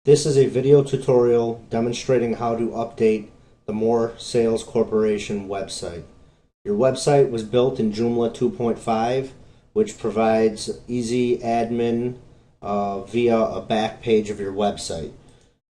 This is a video tutorial demonstrating how to update the MOORE Sales Corporation website. Your website was built in Joomla 2.5, which provides easy admin via a back page of your website.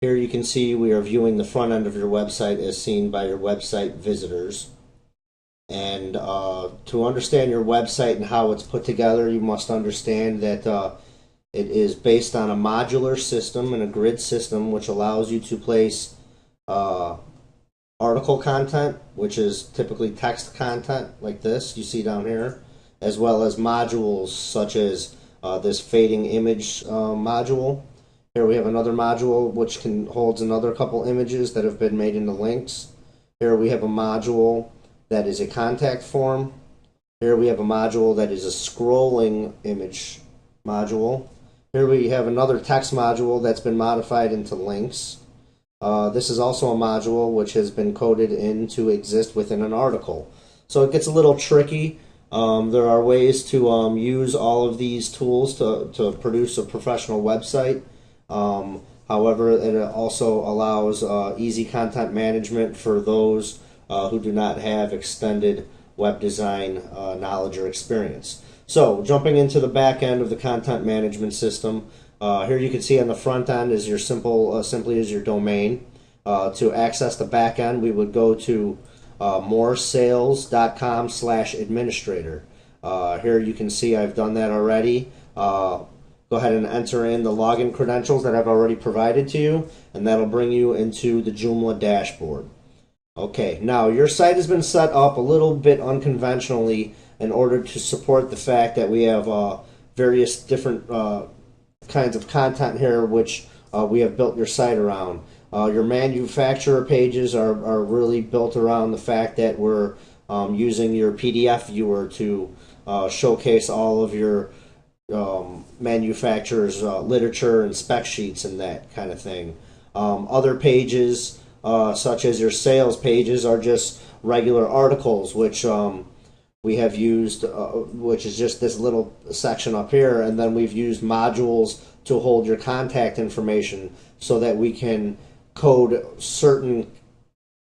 Here you can see we are viewing the front end of your website as seen by your website visitors. And to understand your website and how it's put together, you must understand that it is based on a modular system and a grid system, which allows you to place article content, which is typically text content like this you see down here, as well as modules such as this fading image module. Here we have another module which holds another couple images that have been made into links. Here we have a module that is a contact form. Here we have a module that is a scrolling image module. Here we have another text module that's been modified into links. This is also a module which has been coded in to exist within an article. So it gets a little tricky. There are ways to use all of these tools to produce a professional website. However, it also allows easy content management for those who do not have extended web design knowledge or experience. So, jumping into the back end of the content management system, here you can see on the front end is your simply is your domain. To access the back end, we would go to mooresales.com/administrator. Here you can see I've done that already. Go ahead and enter in the login credentials that I've already provided to you, and that'll bring you into the Joomla dashboard. Okay, now your site has been set up a little bit unconventionally in order to support the fact that we have various different kinds of content here which we have built your site around. Your manufacturer pages are really built around the fact that we're using your PDF viewer to showcase all of your manufacturer's literature and spec sheets and that kind of thing. Other pages such as your sales pages are just regular articles which we have used, which is just this little section up here, and then we've used modules to hold your contact information so that we can code certain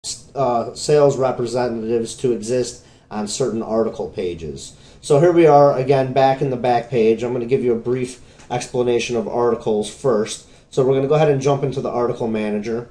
sales representatives to exist on certain article pages. So here we are again back in the back page. I'm going to give you a brief explanation of articles first. So we're going to go ahead and jump into the article manager.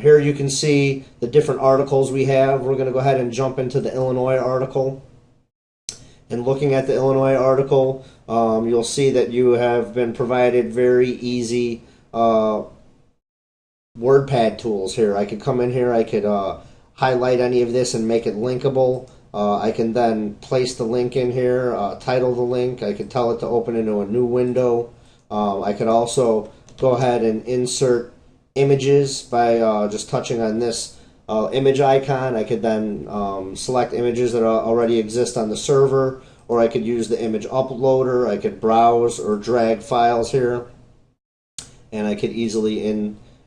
Here you can see the different articles we have. We're going to go ahead and jump into the Illinois article. And looking at the Illinois article, you'll see that you have been provided very easy WordPad tools here. I could come in here, I could highlight any of this and make it linkable. I can then place the link in here, title the link. I could tell it to open into a new window. I could also go ahead and insert images by just touching on this image icon. I could then select images that already exist on the server, or I could use the image uploader. I could browse or drag files here, and I could easily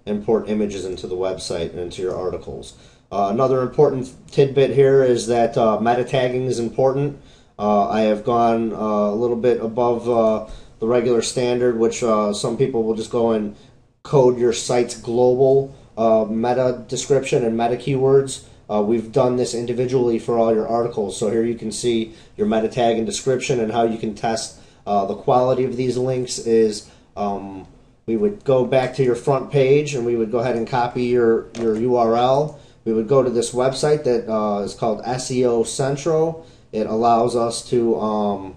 import images into the website and into your articles. Another important tidbit here is that meta tagging is important. I have gone a little bit above the regular standard, which some people will just go and code your site's global meta description and meta keywords. We've done this individually for all your articles. So here you can see your meta tag and description, and how you can test the quality of these links is we would go back to your front page and we would go ahead and copy your URL. We would go to this website that is called SEO Central. It allows us to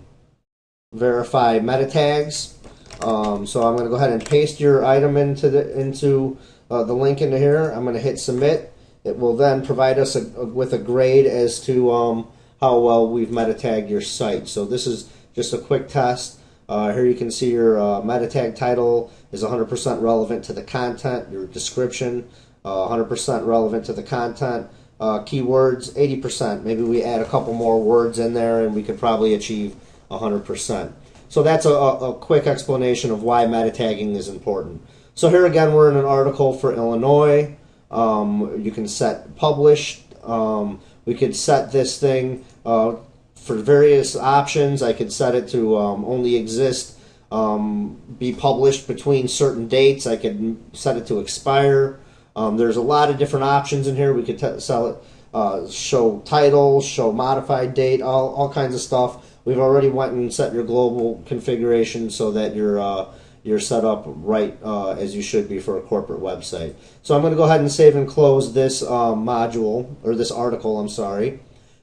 verify meta tags. So I'm going to go ahead and paste your item into the link into here. I'm going to hit submit. It will then provide us with a grade as to how well we've meta tagged your site. So this is just a quick test. Here you can see your meta tag title is 100% relevant to the content. Your description 100% relevant to the content. Keywords 80%. Maybe we add a couple more words in there and we could probably achieve 100%. So that's a quick explanation of why meta tagging is important. So here again we're in an article for Illinois. You can set published. We could set this thing for various options. I could set it to only exist be published between certain dates. I could set it to expire. There's a lot of different options in here. We could sell it, show title, show modified date, all kinds of stuff. We've already went and set your global configuration so that you're set up right as you should be for a corporate website. So I'm going to go ahead and save and close this module, or this article, I'm sorry.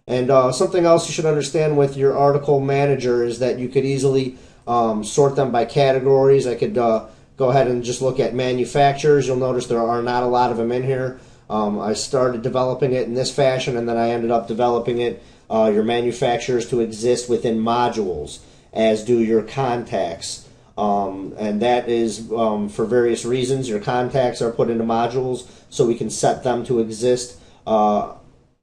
And something else you should understand with your article manager is that you could easily sort them by categories. I could go ahead and just look at manufacturers. You'll notice there are not a lot of them in here. I started developing it in this fashion, and then I ended up developing it, your manufacturers, to exist within modules, as do your contacts. And that is for various reasons. Your contacts are put into modules so we can set them to exist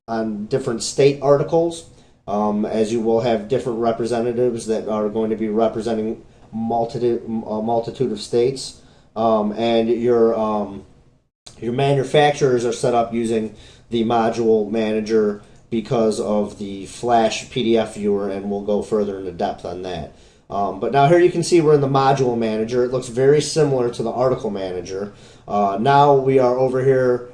on different state articles, as you will have different representatives that are going to be representing a multitude of states. And your manufacturers are set up using the module manager because of the Flash PDF viewer, and we'll go further into depth on that. But now here you can see we're in the module manager. It looks very similar to the article manager. Now we are over here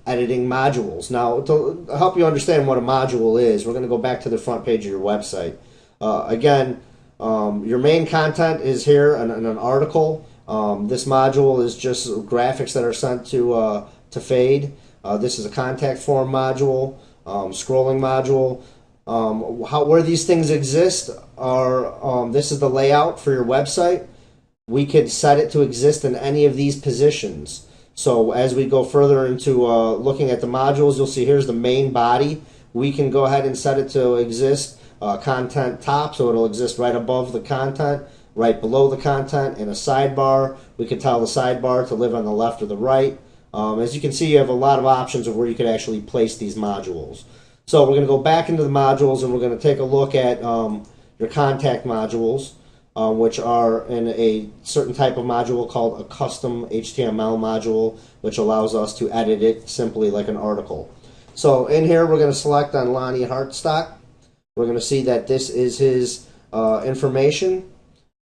editing modules. Now, to help you understand what a module is, we're going to go back to the front page of your website. Again, your main content is here in an article. This module is just graphics that are sent to Fade. This is a contact form module, scrolling module. Where these things exist are, this is the layout for your website. We could set it to exist in any of these positions. So as we go further into looking at the modules, you'll see here's the main body. We can go ahead and set it to exist content top, so it'll exist right above the content, right below the content, in a sidebar. We can tell the sidebar to live on the left or the right. As you can see, you have a lot of options of where you could actually place these modules. So we're going to go back into the modules, and we're going to take a look at your contact modules, which are in a certain type of module called a custom HTML module, which allows us to edit it simply like an article. So in here, we're going to select on Lonnie Hartstock. We're going to see that this is his information.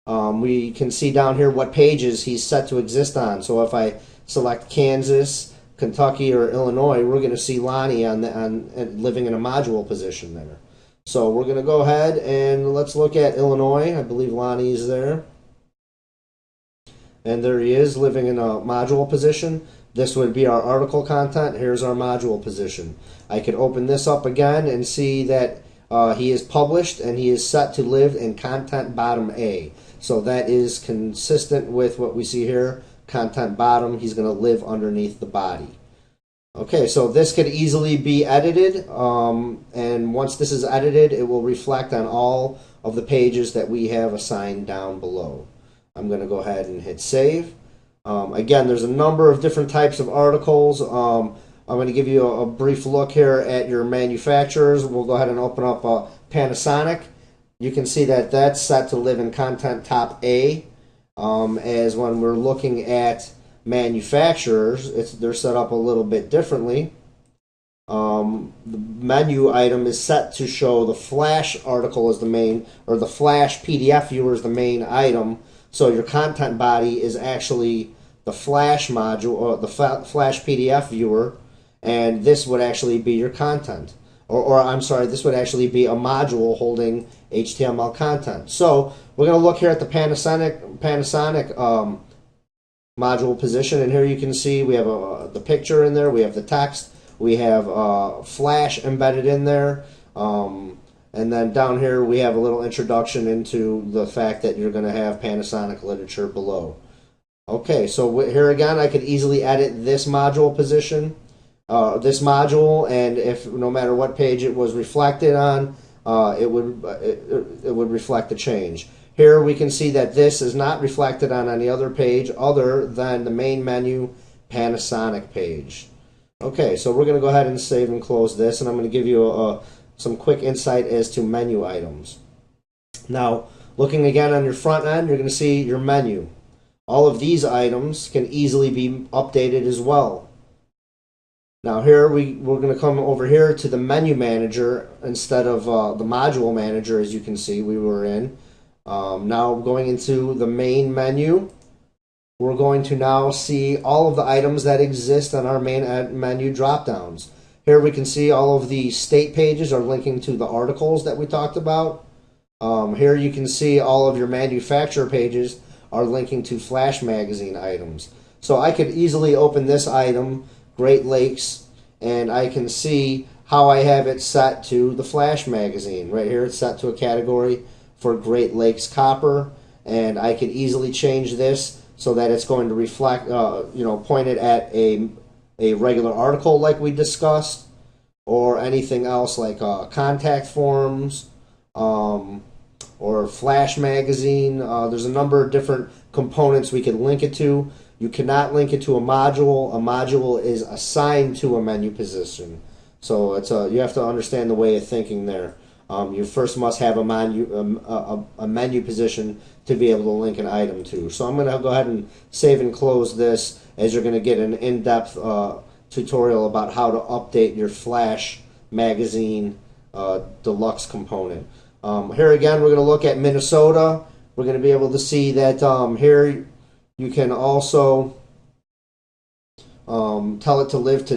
We can see down here what pages he's set to exist on. So if I select Kansas, Kentucky, or Illinois, we're going to see Lonnie living in a module position there. So we're going to go ahead and let's look at Illinois. I believe Lonnie is there. And there he is, living in a module position. This would be our article content. Here's our module position. I could open this up again and see that he is published and he is set to live in content bottom A. So that is consistent with what we see here. Content bottom, he's going to live underneath the body. Okay, so this could easily be edited, and once this is edited, it will reflect on all of the pages that we have assigned down below. I'm going to go ahead and hit save. Again, there's a number of different types of articles. I'm going to give you a brief look here at your manufacturers. We'll go ahead and open up Panasonic. You can see that that's set to live in content top A, as when we're looking at manufacturers, they're set up a little bit differently. The menu item is set to show the Flash article as the main, or the Flash PDF viewer is the main item. So your content body is actually the Flash module, or the Flash PDF viewer, and this would actually be your content. Or I'm sorry, this would actually be a module holding HTML content. So we're going to look here at the Panasonic module position, and here you can see we have the picture in there, we have the text, we have Flash embedded in there, and then down here we have a little introduction into the fact that you're going to have Panasonic literature below. Okay, so here again I could easily edit this module position, this module, and if no matter what page it was reflected on, it would reflect the change. Here we can see that this is not reflected on any other page other than the main menu Panasonic page. Okay, so we're going to go ahead and save and close this, and I'm going to give you some quick insight as to menu items. Now, looking again on your front end, you're going to see your menu. All of these items can easily be updated as well. Now here we're going to come over here to the menu manager instead of the module manager, as you can see we were in. Now going into the main menu, we're going to now see all of the items that exist on our main menu dropdowns. Here we can see all of the state pages are linking to the articles that we talked about. Here you can see all of your manufacturer pages are linking to Flash magazine items. So I could easily open this item, Great Lakes, and I can see how I have it set to the Flash magazine. Right here it's set to a category for Great Lakes Copper, and I could easily change this so that it's going to reflect, point it at a regular article like we discussed, or anything else like contact forms, or Flash magazine. There's a number of different components we can link it to. You cannot link it to a module. A module is assigned to a menu position. So you have to understand the way of thinking there. You first must have a menu position to be able to link an item to. So I'm going to go ahead and save and close this, as you're going to get an in-depth tutorial about how to update your Flash magazine deluxe component. Here again, we're going to look at Minnesota. We're going to be able to see that here you can also tell it to live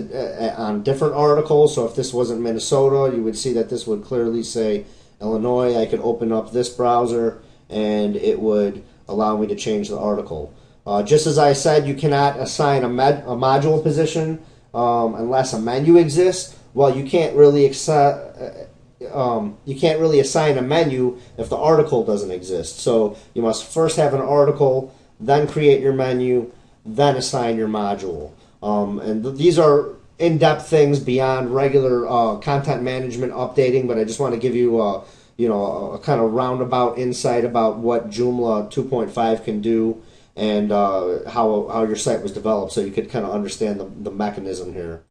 on different articles. So if this wasn't Minnesota, you would see that this would clearly say Illinois. I could open up this browser and it would allow me to change the article. Just as I said, you cannot assign a module position unless a menu exists. Well, you can't really assign a menu if the article doesn't exist. So you must first have an article, then create your menu, then assign your module. And these are in-depth things beyond regular content management updating, but I just want to give you a kind of roundabout insight about what Joomla 2.5 can do, and how your site was developed, so you could kind of understand the mechanism here.